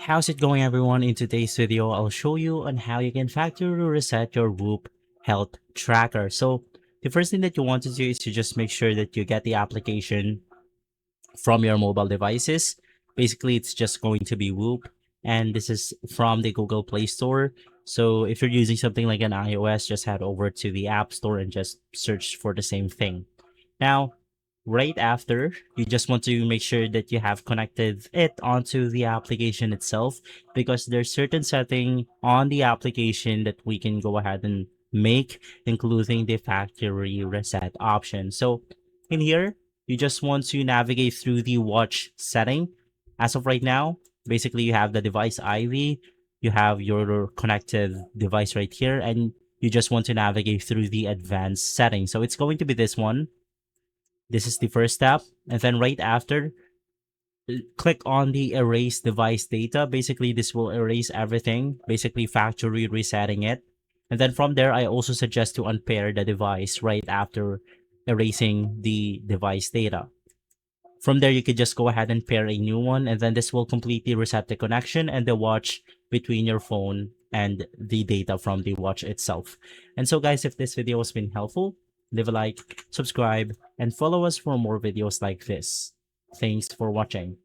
How's it going, everyone? In today's video, I'll show you on how you can factory reset your Whoop health tracker. So the first thing that you want to do is to just make sure that you get the application from your mobile devices. Basically, it's just going to be Whoop, and this is from the Google Play Store. So if you're using something like an iOS, just head over to the App Store and just search for the same thing. Now, right after, you just want to make sure that you have connected it onto the application itself, because there's certain setting on the application that we can go ahead and make, including the factory reset option. So in here, you just want to navigate through the watch setting. As of right now, basically you have the device ID, you have your connected device right here, and you just want to navigate through the advanced settings. So it's going to be this one. This is the first step. And then right after, click on the erase device data. Basically, this will erase everything, basically factory resetting it. And then from there, I also suggest to unpair the device right after erasing the device data. From there, you could just go ahead and pair a new one, and then this will completely reset the connection and the watch between your phone and the data from the watch itself. And so guys, if this video has been helpful, leave a like, subscribe, and follow us for more videos like this. Thanks for watching.